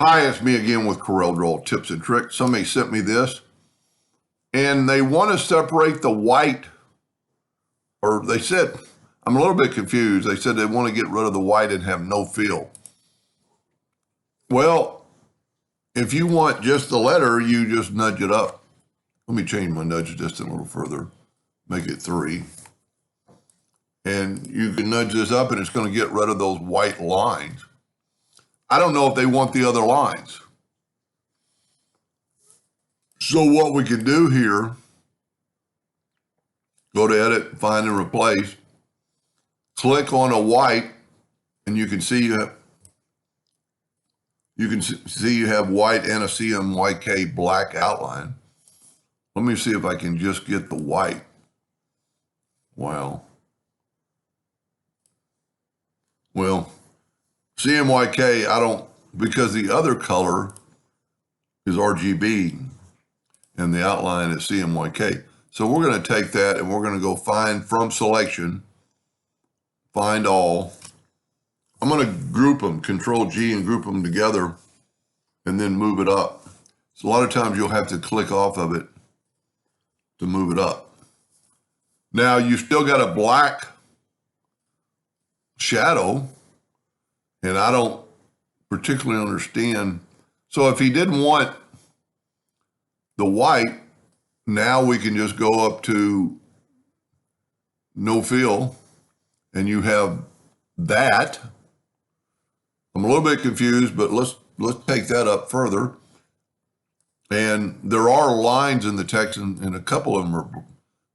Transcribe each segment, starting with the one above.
Hi, it's me again with CorelDraw tips and tricks. Somebody sent me this and they want to separate the white, or they said, I'm a little bit confused. They said they want to get rid of the white and have no fill. Well, if you want just the letter, you just nudge it up. Let me change my nudge just a little further, make it 3. And you can nudge this up and it's going to get rid of those white lines. I don't know if they want the other lines. So what we can do here, go to Edit, Find and Replace, click on a white, and you can see you have white and a CMYK black outline. Let me see if I can just get the white. Wow. Well, CMYK, because the other color is RGB and the outline is CMYK. So we're going to take that and we're going to go find from selection, find all. I'm going to group them, Control G, and group them together and then move it up. So a lot of times you'll have to click off of it to move it up. Now you've still got a black shadow, and I don't particularly understand. So if he didn't want the white, now we can just go up to no fill, and you have that. I'm a little bit confused, but let's take that up further. And there are lines in the text, and a couple of them are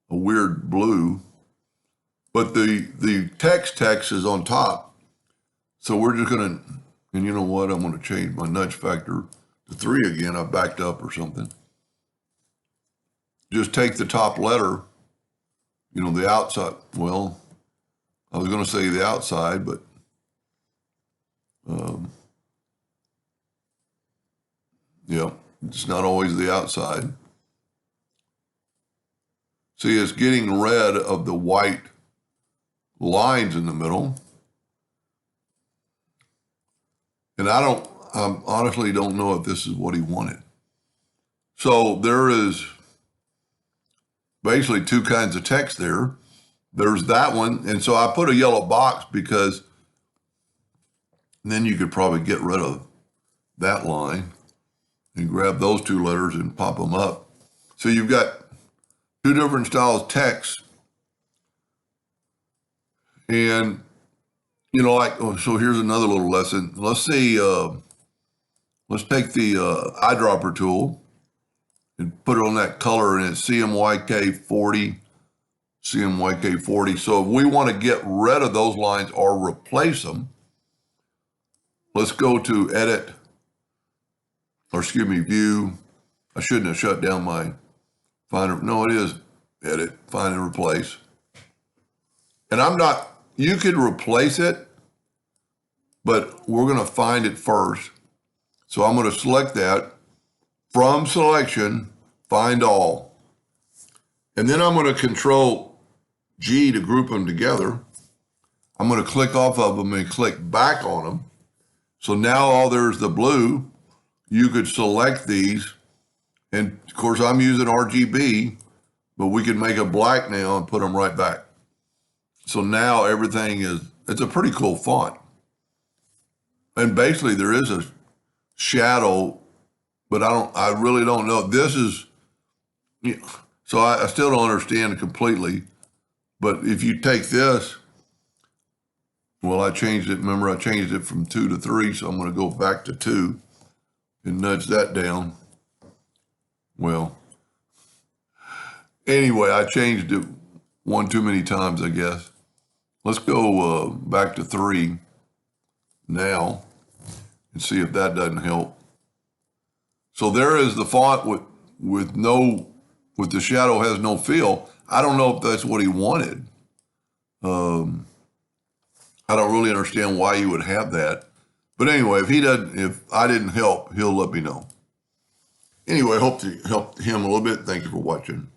a weird blue, but the text is on top. So we're just gonna, and you know what? I'm gonna change my nudge factor to 3 again. I backed up or something. Just take the top letter, the outside. Well, I was gonna say the outside, but yeah, it's not always the outside. See, it's getting rid of the white lines in the middle. And I honestly don't know if this is what he wanted. So there is basically 2 kinds of text there. There's that one. And so I put a yellow box because then you could probably get rid of that line and grab those 2 letters and pop them up. So you've got 2 different styles of text. And, so here's another little lesson. Let's see, let's take the eyedropper tool and put it on that color, and it's CMYK 40, CMYK 40. So if we want to get rid of those lines or replace them, let's go to Edit, View. I shouldn't have shut down my Find. No, it is Edit, Find and Replace. And you could replace it, but we're going to find it first. So I'm going to select that. From selection, find all. And then I'm going to Control G to group them together. I'm going to click off of them and click back on them. So now there's the blue. You could select these. And of course, I'm using RGB, but we could make a black now and put them right back. So now everything it's a pretty cool font. And basically there is a shadow, but I really don't know. This is, so I still don't understand it completely. But if you take this, well, I changed it. Remember, I changed it from 2 to 3. So I'm going to go back to 2 and nudge that down. Well, anyway, I changed it one too many times, I guess. Let's go back to 3 now and see if that doesn't help. So there is the font with the shadow has no fill. I don't know if that's what he wanted. I don't really understand why you would have that. But anyway, if I didn't help, he'll let me know. Anyway, I hope to help him a little bit. Thank you for watching.